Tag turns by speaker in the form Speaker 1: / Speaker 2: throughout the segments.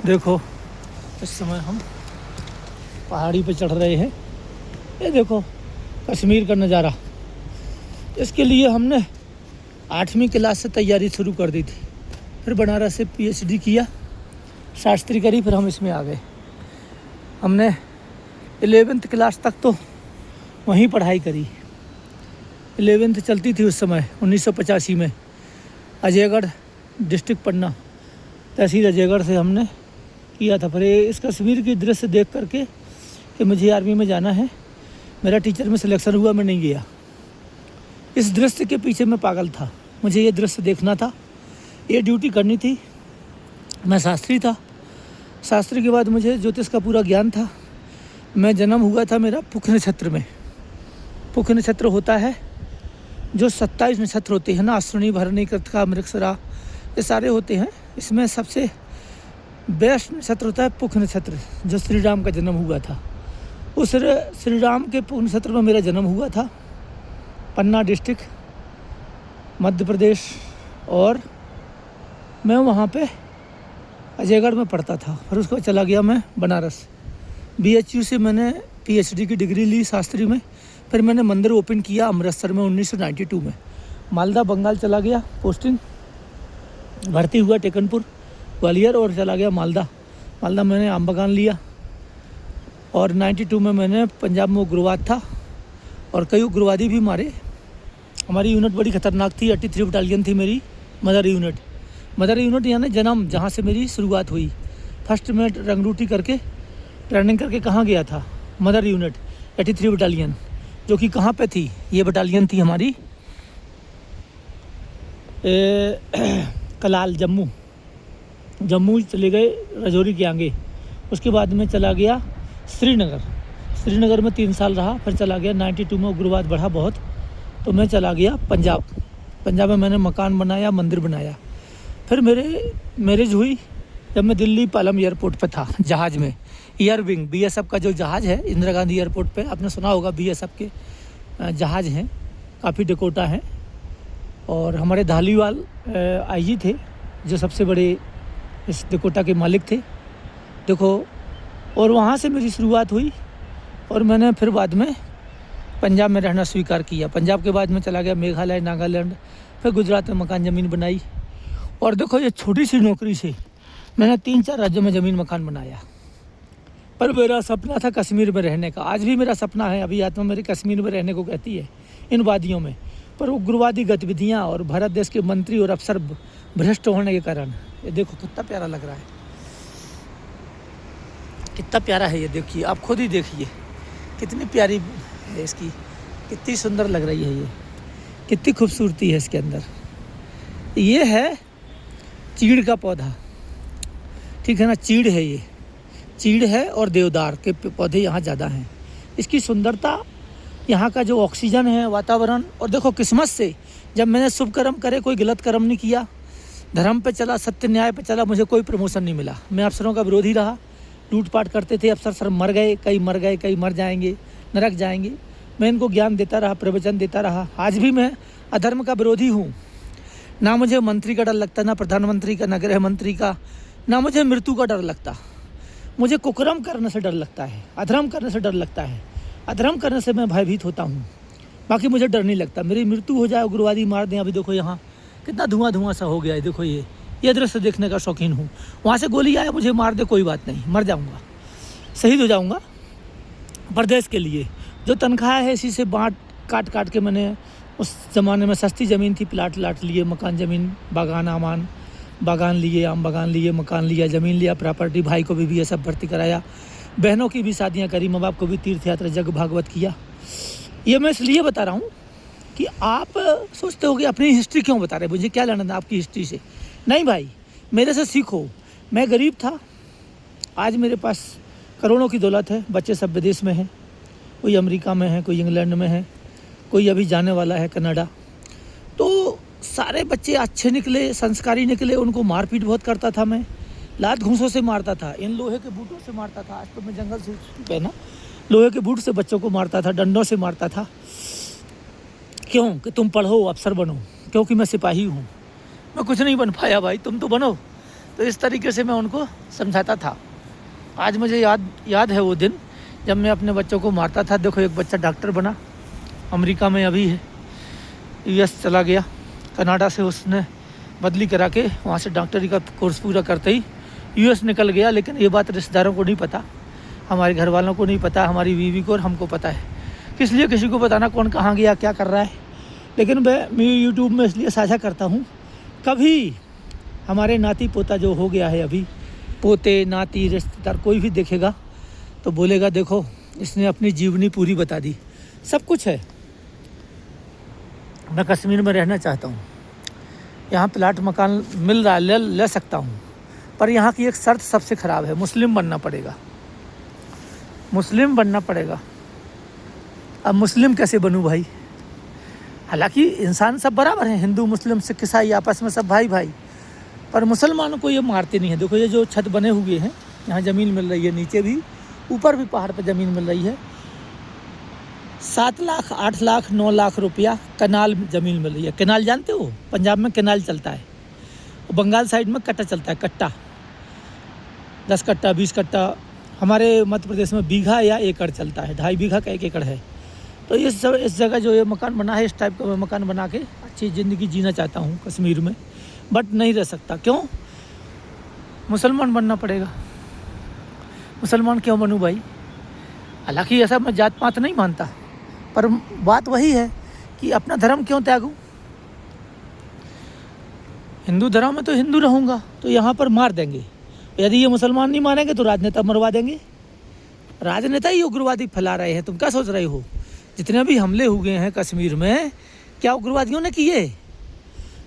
Speaker 1: देखो इस समय हम पहाड़ी पे चढ़ रहे हैं। ये देखो कश्मीर का नज़ारा। इसके लिए हमने 8वीं क्लास से तैयारी शुरू कर दी थी, फिर बनारस से PhD किया, शास्त्री करी, फिर हम इसमें आ गए। हमने 11th क्लास तक तो वहीं पढ़ाई करी। 11th चलती थी उस समय 1985 में। अजयगढ़ डिस्ट्रिक्ट पन्ना, तहसील अजयगढ़ से हमने किया था। फिर इस कश्मीर की दृश्य देख करके कि मुझे आर्मी में जाना है, मेरा टीचर में सिलेक्शन हुआ, मैं नहीं गया। इस दृश्य के पीछे मैं पागल था, मुझे ये दृश्य देखना था, ये ड्यूटी करनी थी। मैं शास्त्री था। शास्त्री के बाद मुझे ज्योतिष का पूरा ज्ञान था। मैं जन्म हुआ था मेरा पुख नक्षत्र में। पुख नक्षत्र होता है जो 27 नक्षत्र होते हैं ना, अश्विनी भरणी कृतिका मृगशिरा, ये सारे होते हैं। इसमें सबसे बेस्ट नक्षत्र होता है पुख नक्षत्र, जो श्री राम का जन्म हुआ था। उस श्री राम के पुख नक्षत्र में मेरा जन्म हुआ था, पन्ना डिस्ट्रिक्ट मध्य प्रदेश। और मैं वहाँ पे अजयगढ़ में पढ़ता था। फिर उसको चला गया मैं बनारस। BHU से मैंने PhD की डिग्री ली शास्त्री में। फिर मैंने मंदिर ओपन किया अमृतसर में 1992 में। मालदा बंगाल चला गया, पोस्टिंग भर्ती हुआ टेकनपुर ग्वालियर, और चला गया मालदा। मालदा मैंने आम बागान लिया। और 92 में मैंने पंजाब में उग्रवाद था और कई उग्रवादी भी मारे। हमारी यूनिट बड़ी ख़तरनाक थी। 83 बटालियन थी मेरी मदर यूनिट। मदर यूनिट यानी जन्म, जहाँ से मेरी शुरुआत हुई। फर्स्ट में रंगरूटी करके ट्रेनिंग करके कहाँ गया था, मदर यूनिट 83 बटालियन, जो कि कहाँ पे थी, ये बटालियन थी हमारी कलाल जम्मू चले गए, रजौरी के आगे। उसके बाद में चला गया श्रीनगर में 3 साल रहा। फिर चला गया 92 में उग्रवाद बढ़ा बहुत, तो मैं चला गया पंजाब में मैंने मकान बनाया, मंदिर बनाया। फिर मेरे मैरिज हुई जब मैं दिल्ली पालम एयरपोर्ट पे था, जहाज़ में, एयर विंग BSF का जो जहाज़ है इंदिरा गांधी एयरपोर्ट पे, आपने सुना होगा BSF के जहाज़ हैं, काफ़ी डकोटा हैं। और हमारे धालीवाल IG थे, जो सबसे बड़े इस डकोटा के मालिक थे। देखो, और वहाँ से मेरी शुरुआत हुई और मैंने फिर बाद में पंजाब में रहना स्वीकार किया। पंजाब के बाद मैं चला गया मेघालय, नागालैंड, फिर गुजरात में मकान ज़मीन बनाई। और देखो, ये छोटी सी नौकरी से मैंने 3-4 राज्यों में ज़मीन मकान बनाया। पर मेरा सपना था कश्मीर में रहने का। आज भी मेरा सपना है, अभी आत्मा मेरी कश्मीर में रहने को कहती है, इन वादियों में। पर उग्रवादी गतिविधियाँ और भारत देश के मंत्री और अफसर भ्रष्ट होने के कारण, ये देखो कितना प्यारा लग रहा है, कितना प्यारा है ये। देखिए, आप खुद ही देखिए कितनी प्यारी है इसकी, कितनी सुंदर लग रही है ये, कितनी खूबसूरती है इसके अंदर। ये है चीड़ का पौधा, ठीक है ना, चीड़ है ये, चीड़ है और देवदार के पौधे यहाँ ज़्यादा हैं। इसकी सुंदरता, यहाँ का जो ऑक्सीजन है, वातावरण। और देखो, किस्मत से जब मैंने शुभ कर्म करे, कोई गलत कर्म नहीं किया, धर्म पे चला, सत्य न्याय पे चला, मुझे कोई प्रमोशन नहीं मिला। मैं अफसरों का विरोधी रहा, लूटपाट करते थे अफसर, सर मर गए, कई मर जाएंगे, नरक जाएंगे। मैं इनको ज्ञान देता रहा, प्रवचन देता रहा। आज भी मैं अधर्म का विरोधी हूँ। ना मुझे मंत्री का डर लगता, ना प्रधानमंत्री का, ना गृह मंत्री का, ना मुझे मृत्यु का डर लगता। मुझे कुकर्म करने से डर लगता है, अधर्म करने से डर लगता है। अधर्म करने से मैं भयभीत होता हूँ, बाकी मुझे डर नहीं लगता। मेरी मृत्यु हो जाए, उग्रवादी मार दें। अभी देखो यहाँ कितना धुआं सा हो गया है। देखो, ये दृश्य देखने का शौकीन हूँ। वहाँ से गोली आए, मुझे मार दे, कोई बात नहीं, मर जाऊँगा, शहीद हो जाऊँगा प्रदेश के लिए। जो तनख्वाह है इसी से काट के मैंने, उस ज़माने में सस्ती ज़मीन थी, प्लाट लिए, मकान ज़मीन, बागान लिए, आम बागान लिए, मकान लिया, ज़मीन लिया, प्रॉपर्टी। भाई को भी ये सब भर्ती कराया, बहनों की भी शादियां करी, माँ बाप को भी तीर्थ यात्रा जग भागवत किया। ये मैं इसलिए बता रहा हूँ कि आप सोचते हो कि अपनी हिस्ट्री क्यों बता रहे, मुझे क्या लेना था आपकी हिस्ट्री से। नहीं भाई, मेरे से सीखो। मैं गरीब था, आज मेरे पास करोड़ों की दौलत है। बच्चे सब विदेश में हैं, कोई अमेरिका में है, कोई इंग्लैंड में है, कोई अभी जाने वाला है कनाडा। तो सारे बच्चे अच्छे निकले, संस्कारी निकले। उनको मारपीट बहुत करता था मैं, लात घूंसों से मारता था, इन लोहे के बूटों से मारता था। आज तो मैं जंगल सूट पहना, लोहे के बूट से बच्चों को मारता था, डंडों से मारता था। क्यों? कि तुम पढ़ो, अफसर बनो। क्योंकि मैं सिपाही हूँ। मैं कुछ नहीं बन पाया भाई, तुम तो बनो। तो इस तरीके से मैं उनको समझाता था। आज मुझे याद है वो दिन जब मैं अपने बच्चों को मारता था। देखो एक बच्चा डॉक्टर बना, अमेरिका में अभी है, यूएस चला गया, कनाडा से उसने बदली करा के वहाँ से डॉक्टरी का कोर्स पूरा करते ही यूएस निकल गया। लेकिन ये बात रिश्तेदारों को नहीं पता, हमारे घर वालों को नहीं पता, हमारी बीवी को और हमको पता है। किस लिए किसी को बताना कौन कहाँ गया क्या कर रहा है। लेकिन मैं यूट्यूब में इसलिए साझा करता हूँ, कभी हमारे नाती पोता जो हो गया है अभी, पोते नाती रिश्तेदार कोई भी देखेगा तो बोलेगा देखो इसने अपनी जीवनी पूरी बता दी। सब कुछ है। मैं कश्मीर में रहना चाहता हूँ, यहाँ प्लाट मकान मिल रहा है, ले सकता हूँ, पर यहाँ की एक शर्त सबसे ख़राब है, मुस्लिम बनना पड़ेगा। मुस्लिम बनना पड़ेगा। अब मुस्लिम कैसे बनूँ भाई? हालांकि इंसान सब बराबर हैं, हिंदू मुस्लिम सिख ईसाई आपस में सब भाई भाई, पर मुसलमानों को ये मारते नहीं है। देखो ये जो छत बने हुए हैं, यहाँ ज़मीन मिल रही है, नीचे भी ऊपर भी पहाड़ पर ज़मीन मिल रही है। 7 लाख 8 लाख 9 लाख रुपया कनाल ज़मीन मिल रही है। कनाल जानते हो? पंजाब में कनाल चलता है, बंगाल साइड में कट्टा चलता है, कट्टा 10 कट्टा 20 कट्टा। हमारे मध्य प्रदेश में बीघा या एकड़ चलता है, 2.5 बीघा का 1 एकड़ है। तो इस जगह जो ये मकान बना है, इस टाइप का मैं मकान बना के अच्छी ज़िंदगी जीना चाहता हूँ कश्मीर में, बट नहीं रह सकता। क्यों? मुसलमान बनना पड़ेगा। मुसलमान क्यों बनूँ भाई? हालांकि ऐसा मैं जात पात नहीं मानता, पर बात वही है कि अपना धर्म क्यों त्यागूँ? हिंदू धर्म में तो हिंदू रहूँगा, तो यहाँ पर मार देंगे। यदि ये मुसलमान नहीं मानेंगे तो राजनेता मरवा देंगे। राजनेता ही उग्रवादी फैला रहे हैं। तुम क्या सोच रहे हो? जितने भी हमले हुए हैं कश्मीर में, क्या उग्रवादियों ने किए?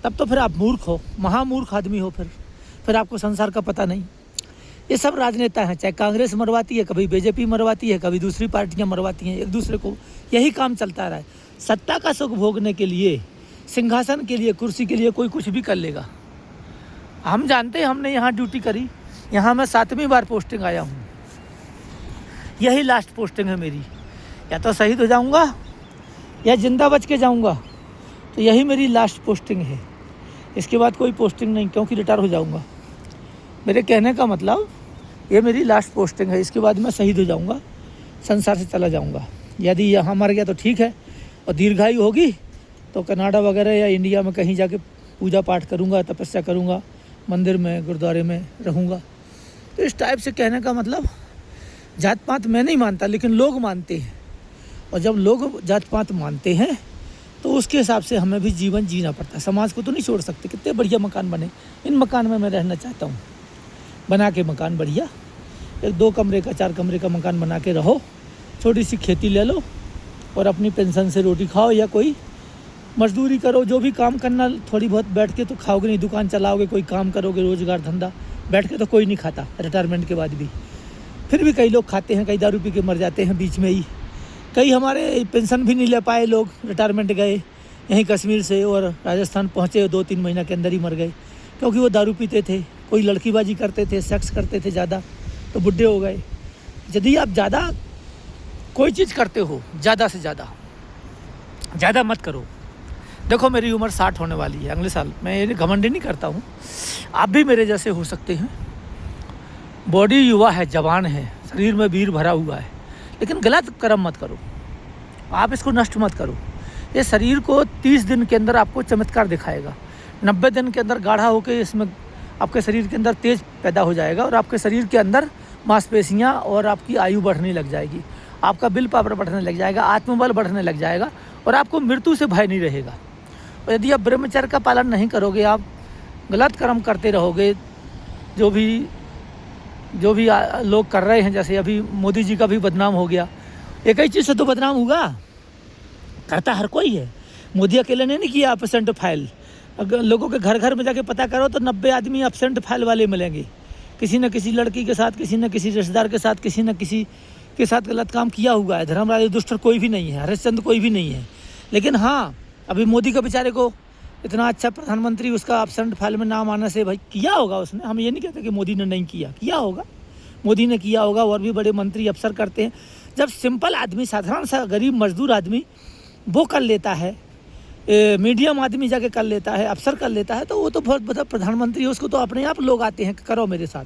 Speaker 1: तब तो फिर आप मूर्ख हो, महामूर्ख आदमी हो। फिर आपको संसार का पता नहीं। ये सब राजनेता हैं, चाहे कांग्रेस मरवाती है, कभी बीजेपी मरवाती है, कभी दूसरी पार्टियां मरवाती हैं, एक दूसरे को यही काम चलता रहा है। सत्ता का सुख भोगने के लिए, सिंहासन के लिए, कुर्सी के लिए कोई कुछ भी कर लेगा। हम जानते हैं, हमने यहाँ ड्यूटी करी, यहाँ मैं 7वीं बार पोस्टिंग आया हूँ, यही लास्ट पोस्टिंग है मेरी। या तो शहीद हो जाऊँगा या जिंदा बच के जाऊँगा, तो यही मेरी लास्ट पोस्टिंग है। इसके बाद कोई पोस्टिंग नहीं, क्योंकि रिटायर हो जाऊँगा। मेरे कहने का मतलब ये मेरी लास्ट पोस्टिंग है, इसके बाद मैं शहीद हो जाऊँगा, संसार से चला जाऊँगा। यदि यहाँ मर गया तो ठीक है, और दीर्घायु होगी तो कनाडा वगैरह या इंडिया में कहीं जाके पूजा पाठ करूँगा, तपस्या करूँगा, मंदिर में गुरुद्वारे में रहूँगा। तो इस टाइप से कहने का मतलब, जात पात मैं नहीं मानता, लेकिन लोग मानते हैं। और जब लोग जात पात मानते हैं तो उसके हिसाब से हमें भी जीवन जीना पड़ता है। समाज को तो नहीं छोड़ सकते। कितने बढ़िया मकान बने, इन मकान में मैं रहना चाहता हूँ। बना के मकान बढ़िया, एक 2 कमरे का 4 कमरे का मकान बना के रहो, छोटी सी खेती ले लो और अपनी पेंशन से रोटी खाओ, या कोई मजदूरी करो, जो भी काम करना। थोड़ी बहुत बैठ के तो खाओगे नहीं, दुकान चलाओगे, कोई काम करोगे, रोजगार धंधा। बैठ के तो कोई नहीं खाता रिटायरमेंट के बाद भी। फिर भी कई लोग खाते हैं, कई दारू पी के मर जाते हैं बीच में ही। कई हमारे पेंशन भी नहीं ले पाए लोग, रिटायरमेंट गए यहीं कश्मीर से और राजस्थान पहुँचे, 2-3 महीना के अंदर ही मर गए, क्योंकि वो दारू पीते थे, कोई लड़कीबाजी करते थे, सेक्स करते थे ज़्यादा, तो बुढ़े हो गए। यदि आप ज़्यादा कोई चीज़ करते हो, ज़्यादा से ज़्यादा मत करो। देखो मेरी उम्र 60 होने वाली है अगले साल। मैं ये घमंडी नहीं करता हूँ, आप भी मेरे जैसे हो सकते हैं। बॉडी युवा है, जवान है, शरीर में वीर भरा हुआ है, लेकिन गलत कर्म मत करो, आप इसको नष्ट मत करो। ये शरीर को 30 दिन के अंदर आपको चमत्कार दिखाएगा, 90 दिन के अंदर गाढ़ा होकर इसमें आपके शरीर के अंदर तेज पैदा हो जाएगा, और आपके शरीर के अंदर मांसपेशियाँ और आपकी आयु बढ़ने लग जाएगी, आपका विल पावर बढ़ने लग जाएगा, आत्मबल बढ़ने लग जाएगा, और आपको मृत्यु से भय नहीं रहेगा। और यदि आप ब्रह्मचर्य का पालन नहीं करोगे, आप गलत कर्म करते रहोगे, जो भी लोग कर रहे हैं, जैसे अभी मोदी जी का भी बदनाम हो गया। एक ही चीज़ से तो बदनाम होगा, करता हर कोई है। मोदी अकेले ने नहीं किया एब्सेंट फाइल। अगर लोगों के घर घर में जाके पता करो तो 90 आदमी एब्सेंट फाइल वाले मिलेंगे। किसी न किसी लड़की के साथ, किसी न किसी रिश्तेदार के साथ, किसी न किसी के साथ गलत काम किया हुआ है। धर्मराज दुष्ट कोई भी नहीं है, हरिश्चंद्र कोई भी नहीं है। लेकिन हाँ, अभी मोदी का बेचारे को इतना अच्छा प्रधानमंत्री, उसका एब्सेंट फाइल में नाम आने से भाई किया होगा उसने। हम ये नहीं कहते कि मोदी ने नहीं किया होगा, मोदी ने किया होगा, और भी बड़े मंत्री अफसर करते हैं। जब सिंपल आदमी, साधारण सा गरीब मजदूर आदमी वो कर लेता है, मीडियम आदमी जाके कर लेता है, अफसर कर लेता है, तो वो तो बहुत बड़ा प्रधानमंत्री है, उसको तो अपने आप लोग आते हैं करो मेरे साथ,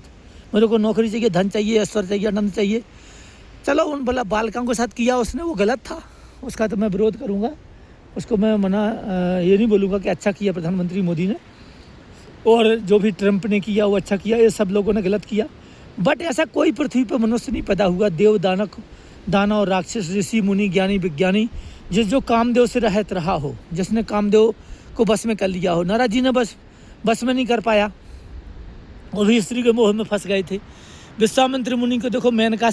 Speaker 1: मेरे को नौकरी चाहिए, धन चाहिए, ऐश्वर्य चाहिए, आनंद चाहिए। चलो उन भला बालकों के साथ किया उसने, वो गलत था, उसका तो मैं विरोध करूँगा, उसको मैं ये नहीं बोलूँगा कि अच्छा किया प्रधानमंत्री मोदी ने, और जो भी ट्रंप ने किया वो अच्छा किया, ये सब लोगों ने गलत किया। बट ऐसा कोई पृथ्वी पर मनुष्य नहीं पैदा हुआ, देव दानव और राक्षस, ऋषि मुनि, ज्ञानी विज्ञानी, जो कामदेव से रहत रहा हो, जिसने कामदेव को बस में कर लिया हो। नारद जी ने बस में नहीं कर पाया, वो भी स्त्री के मोह में फंस गए थे। विश्वामित्र मुनि को देखो, मेनका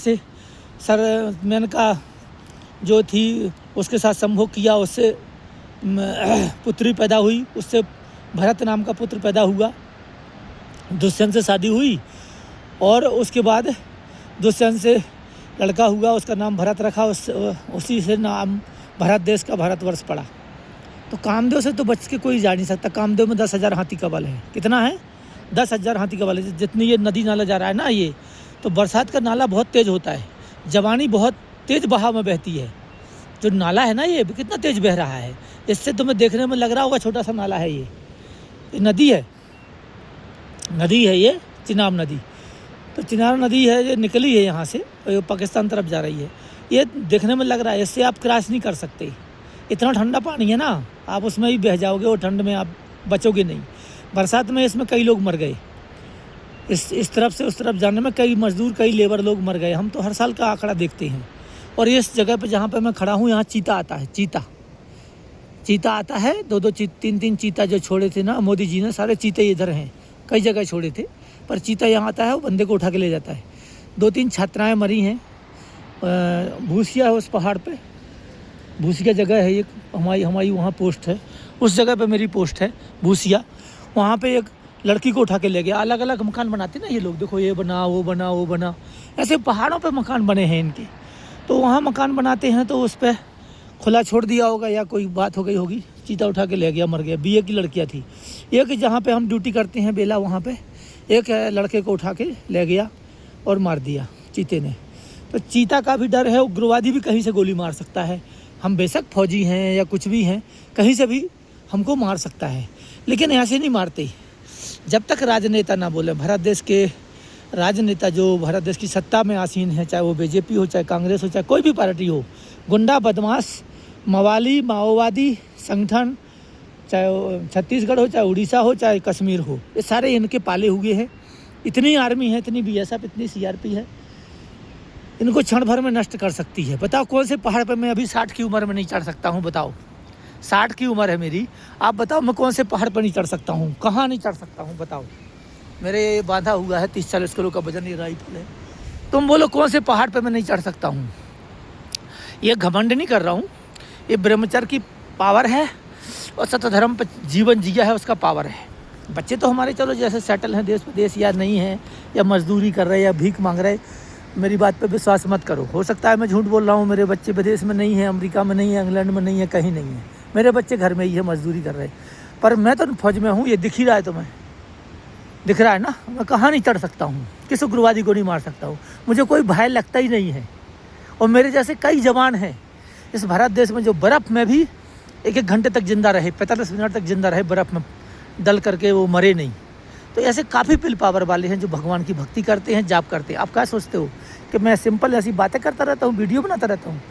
Speaker 1: जो थी उसके साथ संभोग किया, उससे पुत्री पैदा हुई, उससे भरत नाम का पुत्र पैदा हुआ, दुष्यंत से शादी हुई, और उसके बाद दुष्यंत से लड़का हुआ, उसका नाम भरत रखा, उसी से नाम भारत देश का भारतवर्ष पड़ा। तो कामदेव से तो बच के कोई जा नहीं सकता। कामदेव में 10,000 हाथी का बल है। कितना है? 10,000 हाथी का बल है। जितनी ये नदी नाला जा रहा है ना, ये तो बरसात का नाला बहुत तेज़ होता है, जवानी बहुत तेज़ बहाव में बहती है। जो नाला है ना, ये कितना तेज़ बह रहा है, इससे तुम्हें देखने में लग रहा होगा छोटा सा नाला है, ये नदी है ये चिनाब नदी। तो चिनाब नदी है, ये निकली है यहाँ से, पाकिस्तान तरफ जा रही है। ये देखने में लग रहा है, इससे आप क्रॉस नहीं कर सकते। इतना ठंडा पानी है ना, आप उसमें ही बह जाओगे और ठंड में आप बचोगे नहीं। बरसात में इसमें कई लोग मर गए, इस तरफ से उस तरफ जाने में कई मजदूर, कई लेबर लोग मर गए। हम तो हर साल का आंकड़ा देखते हैं। और इस जगह पे जहाँ पे मैं खड़ा हूँ, यहाँ चीता आता है, चीता आता है, 2-2 3-3 चीता जो छोड़े थे ना मोदी जी ने, सारे चीते इधर हैं, कई जगह छोड़े थे, पर चीता यहाँ आता है, वो बंदे को उठा के ले जाता है। 2-3 छात्राएँ मरी हैं। भूसिया है उस पहाड़ पे, भूसिया जगह है एक, हमारी वहाँ पोस्ट है, उस जगह पे मेरी पोस्ट है भूसिया। वहाँ पे एक लड़की को उठा के ले गया। अलग अलग मकान बनाते ना ये लोग, देखो ये बना, वो बना, वो बना, ऐसे पहाड़ों पे मकान बने हैं इनके। तो वहाँ मकान बनाते हैं, तो उस पर खुला छोड़ दिया होगा या कोई बात हो गई होगी, चीता उठा के ले गया, मर गया। BA की लड़कियाँ थी। एक जहाँ पे हम ड्यूटी करते हैं बेला, वहाँ पे एक लड़के को उठा के ले गया और मार दिया चीते ने। तो चीता का भी डर है, उग्रवादी भी कहीं से गोली मार सकता है। हम बेशक फौजी हैं या कुछ भी हैं, कहीं से भी हमको मार सकता है, लेकिन ऐसे नहीं मारते जब तक राजनेता ना बोले। भारत देश के राजनेता जो भारत देश की सत्ता में आसीन है, चाहे वो BJP हो, चाहे कांग्रेस हो, चाहे कोई भी पार्टी हो, गुंडा बदमाश, मवाली, माओवादी संगठन, चाहे वो छत्तीसगढ़ हो, चाहे उड़ीसा हो, चाहे कश्मीर हो, ये सारे इनके पाले हुए हैं। इतनी आर्मी है, इतनी BSF, इतनी CRP है, इनको क्षण भर में नष्ट कर सकती है। बताओ कौन से पहाड़ पर मैं अभी 60 की उम्र में नहीं चढ़ सकता हूँ? बताओ, 60 की उम्र है मेरी, आप बताओ मैं कौन से पहाड़ पर नहीं चढ़ सकता हूँ? कहाँ नहीं चढ़ सकता हूँ बताओ? मेरे बांधा हुआ है 30-40 किलो का वजन, ये राइफल है। तुम बोलो कौन से पहाड़ पर मैं नहीं चढ़ सकता हूँ? ये घमंड नहीं कर रहा हूँ, ये ब्रह्मचर्य की पावर है और सत्य धर्म पर जीवन जिया है उसका पावर है। बच्चे तो हमारे चलो जैसे सेटल हैं देश प्रदेश, या नहीं है, या मजदूरी कर रहे, या भीख मांग रहे, मेरी बात पे विश्वास मत करो। हो सकता है मैं झूठ बोल रहा हूँ, मेरे बच्चे विदेश में नहीं है, अमेरिका में नहीं है, इंग्लैंड में नहीं है, कहीं नहीं है, मेरे बच्चे घर में ही है, मजदूरी कर रहे। पर मैं तो फौज में हूँ, ये दिख ही रहा है तुम्हें, दिख रहा है ना। मैं कहाँ नहीं चढ़ सकता हूँ, किस उग्रवादी को नहीं मार सकता हूँ, मुझे कोई भय लगता ही नहीं है। और मेरे जैसे कई जवान हैं इस भारत देश में जो बर्फ़ में भी 1-1 घंटे तक जिंदा रहे, 45 मिनट तक जिंदा रहे, बर्फ़ में दल करके वो मरे नहीं। तो ऐसे काफ़ी पिल पावर वाले हैं जो भगवान की भक्ति करते हैं, जाप करते हैं। आप क्या सोचते हो कि मैं सिंपल ऐसी बातें करता रहता हूँ, वीडियो बनाता रहता हूँ?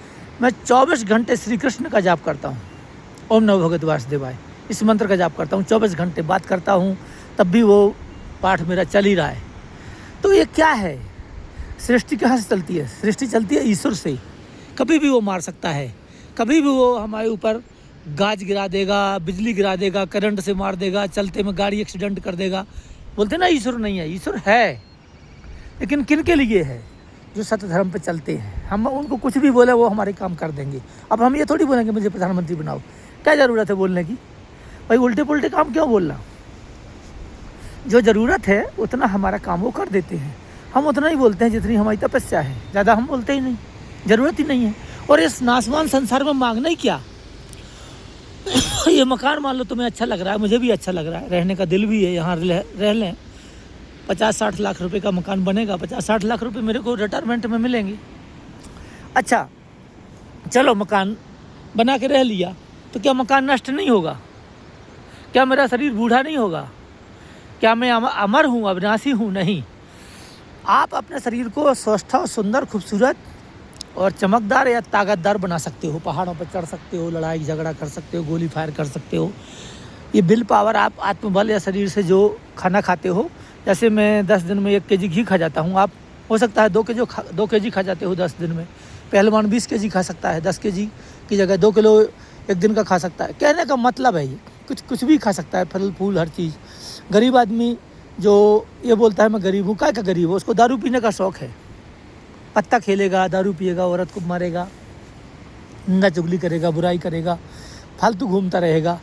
Speaker 1: मैं 24 घंटे श्री कृष्ण का जाप करता हूँ, ओम नमो भगवते वासुदेवाय, इस मंत्र का जाप करता हूँ। 24 घंटे बात करता हूँ, तब भी वो पाठ मेरा चल ही रहा है। तो ये क्या है? सृष्टि कहाँ से चलती है? सृष्टि चलती है ईश्वर से। कभी भी वो मार सकता है, कभी भी वो हमारे ऊपर गाज गिरा देगा, बिजली गिरा देगा, करंट से मार देगा, चलते में गाड़ी एक्सीडेंट कर देगा। बोलते ना ईश्वर नहीं है, ईश्वर है, लेकिन किन के लिए है? जो सत्य धर्म पे चलते हैं। हम उनको कुछ भी बोले वो हमारे काम कर देंगे। अब हम ये थोड़ी बोलेंगे मुझे प्रधानमंत्री बनाओ, क्या ज़रूरत है बोलने की? भाई उल्टे पुल्टे काम क्यों बोलना? जो ज़रूरत है उतना हमारा काम वो कर देते हैं। हम उतना ही बोलते हैं जितनी हमारी तपस्या है, ज़्यादा हम बोलते ही नहीं, ज़रूरत ही नहीं है। और इस नासवान संसार में मांगना ही क्या? ये मकान मान लो तुम्हें अच्छा लग रहा है, मुझे भी अच्छा लग रहा है, रहने का दिल भी है, यहाँ रह लें। 50-60 लाख रुपए का मकान बनेगा, 50-60 लाख रुपए मेरे को रिटायरमेंट में मिलेंगे। अच्छा चलो मकान बना के रह लिया, तो क्या मकान नष्ट नहीं होगा? क्या मेरा शरीर बूढ़ा नहीं होगा? क्या मैं अमर हूँ, अविनाशी हूँ? नहीं। आप अपने शरीर को स्वस्थ और सुंदर, खूबसूरत और चमकदार या ताकतदार बना सकते हो। पहाड़ों पर चढ़ सकते हो, लड़ाई झगड़ा कर सकते हो, गोली फायर कर सकते हो। ये विल पावर आप आत्मबल या शरीर से जो खाना खाते हो, जैसे मैं 10 दिन में 1 केजी घी खा जाता हूँ, आप हो सकता है 2 केजी खा जाते हो 10 दिन में। पहलवान 20 केजी खा सकता है, 10 केजी की जगह 2 किलो एक दिन का खा सकता है। कहने का मतलब है ये कुछ भी खा सकता है, फल फूल हर चीज़। गरीब आदमी जो ये बोलता है मैं गरीब हूँ, क्या गरीब हो? उसको दारू पीने का शौक़ है, पत्ता खेलेगा, दारू पिएगा, औरत को मारेगा, नंगा चुगली करेगा, बुराई करेगा, फालतू घूमता रहेगा,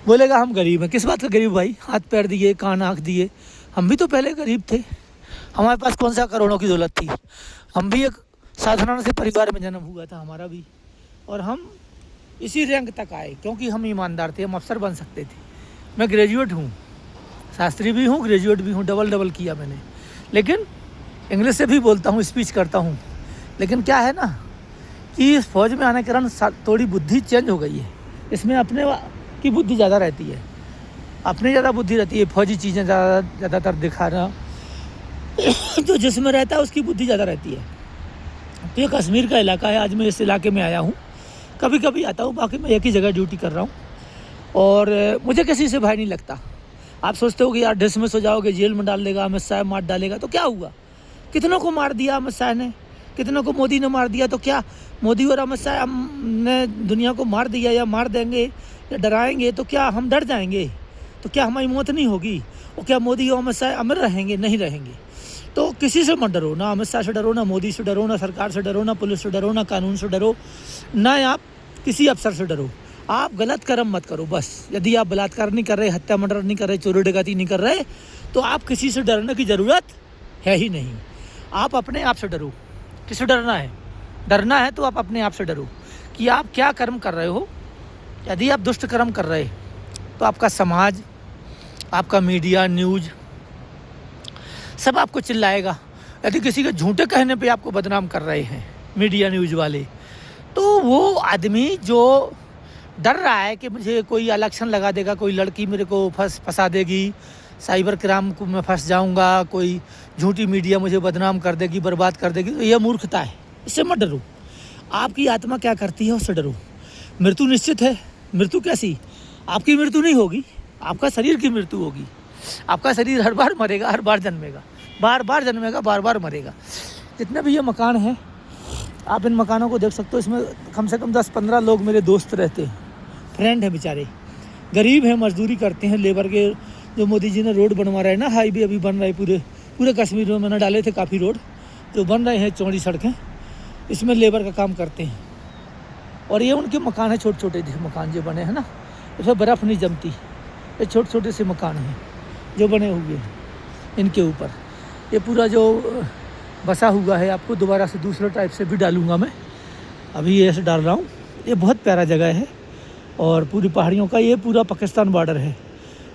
Speaker 1: बोलेगा हम गरीब हैं। किस बात का गरीब भाई? हाथ पैर दिए, कान आँख दिए, हम भी तो पहले गरीब थे। हमारे पास कौन सा करोड़ों की दौलत थी? हम भी एक साधारण से परिवार में जन्म हुआ था हमारा भी, और हम इसी रैंक तक आए क्योंकि हम ईमानदार थे, हम अफसर बन सकते थे। मैं ग्रेजुएट हूँ, शास्त्री भी हूँ, ग्रेजुएट भी हूँ, डबल किया मैंने। लेकिन इंग्लिश से भी बोलता हूँ, स्पीच करता हूँ। लेकिन क्या है ना कि इस फौज में आने के कारण थोड़ी बुद्धि चेंज हो गई है। इसमें अपने की बुद्धि ज़्यादा रहती है, अपनी ज़्यादा बुद्धि रहती है। फौजी चीज़ें ज़्यादातर दिखाना जो जिसमें रहता है उसकी बुद्धि ज़्यादा रहती है। तो ये कश्मीर का इलाका है, आज मैं इस इलाके में आया हूँ। कभी कभी आता हूँ, बाकी मैं एक ही जगह ड्यूटी कर रहा हूँ और मुझे किसी से भय नहीं लगता। आप सोचते हो कि यार डिसमिस हो जाओगे, जेल में डाल देगा, अमित शाह मार डालेगा, तो क्या हुआ? कितनों को मार दिया अमित शाह ने, कितनों को मोदी ने मार दिया। तो क्या मोदी और अमित शाह ने दुनिया को मार दिया या मार देंगे या डराएंगे तो क्या हम डर जाएंगे? तो क्या हमारी मौत नहीं होगी? और क्या मोदी और अमित शाह अमर रहेंगे? नहीं रहेंगे। तो किसी से मत डरो, ना अमित शाह से डरो, ना मोदी से डरो, ना सरकार से डरो, ना पुलिस से डरो, ना कानून से डरो, ना आप किसी अफसर से डरो। आप गलत कर्म मत करो बस। यदि आप बलात्कार नहीं कर रहे, हत्या मर्डर नहीं कर रहे, चोरी डकैती नहीं कर रहे, तो आप किसी से डरने की ज़रूरत है ही नहीं। आप अपने आप से डरो। किससे डरना है? डरना है तो आप अपने आप से डरो कि आप क्या कर्म कर रहे हो। यदि आप दुष्ट कर्म कर रहे तो आपका समाज, आपका मीडिया, न्यूज़ सब आपको चिल्लाएगा। यदि किसी के झूठे कहने पे आपको बदनाम कर रहे हैं मीडिया, न्यूज़ वाले, तो वो आदमी जो डर रहा है कि मुझे कोई इलेक्शन लगा देगा, कोई लड़की मेरे को फंसा देगी, साइबर क्राइम को मैं फंस जाऊंगा, कोई झूठी मीडिया मुझे बदनाम कर देगी, बर्बाद कर देगी, तो यह मूर्खता है। इससे मत डरो। आपकी आत्मा क्या करती है उससे डरो। मृत्यु निश्चित है। मृत्यु कैसी? आपकी मृत्यु नहीं होगी, आपका शरीर की मृत्यु होगी। आपका शरीर हर बार मरेगा, हर बार जन्मेगा, बार बार जन्मेगा, बार बार मरेगा। जितने भी ये मकान हैं, आप इन मकानों को देख सकते हो। इसमें कम से कम 10-15 लोग मेरे दोस्त रहते हैं, फ्रेंड हैं, बेचारे गरीब हैं, मजदूरी करते हैं, लेबर के। जो मोदी जी ने रोड बनवा रहे हैं ना, हाईवे अभी बन रहा है पूरे कश्मीर में। मैंने डाले थे काफ़ी रोड जो बन रहे हैं, चौड़ी सड़कें, इसमें लेबर का काम करते हैं। और ये उनके मकान है, छोटे छोटे मकान जो बने हैं ना, इसमें बर्फ़ नहीं जमती। ये छोटे छोटे से मकान हैं जो बने हुए हैं इनके ऊपर। ये पूरा जो बसा हुआ है, आपको दोबारा से दूसरे टाइप से भी डालूँगा मैं, अभी ये ऐसे डाल रहा हूँ। ये बहुत प्यारा जगह है और पूरी पहाड़ियों का ये पूरा पाकिस्तान बॉर्डर है।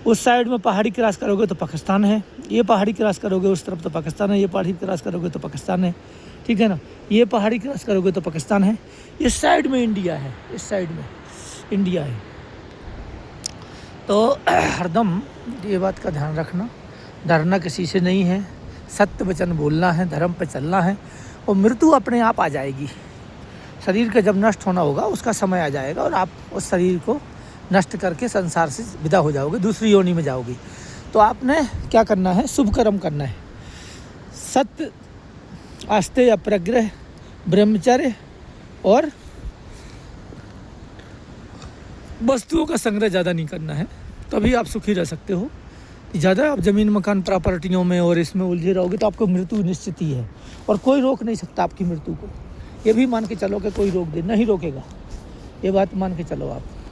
Speaker 1: उस साइड में पहाड़ी क्रॉस करोगे तो पाकिस्तान है, ये पहाड़ी क्रॉस करोगे उस तरफ तो पाकिस्तान है, ये पहाड़ी क्रॉस करोगे तो पाकिस्तान है, ठीक है ना। ये पहाड़ी क्रॉस करोगे तो पाकिस्तान है, इस साइड में इंडिया है, इस साइड में इंडिया है। तो हरदम ये बात का ध्यान रखना, डरना किसी से नहीं है, सत्य वचन बोलना है, धर्म पे चलना है, और मृत्यु अपने आप आ जाएगी। शरीर का जब नष्ट होना होगा उसका समय आ जाएगा और आप उस शरीर को नष्ट करके संसार से विदा हो जाओगे, दूसरी योनि में जाओगे। तो आपने क्या करना है? शुभ कर्म करना है। सत्य, आस्ते, अप्रग्रह, ब्रह्मचर्य और वस्तुओं का संग्रह ज़्यादा नहीं करना है, तभी आप सुखी रह सकते हो। ज़्यादा आप ज़मीन मकान प्रॉपर्टियों में और इसमें उलझे रहोगे तो आपको मृत्यु निश्चित ही है, और कोई रोक नहीं सकता आपकी मृत्यु को। ये भी मान के चलो कि कोई रोक दे, नहीं रोकेगा, ये बात मान के चलो आप।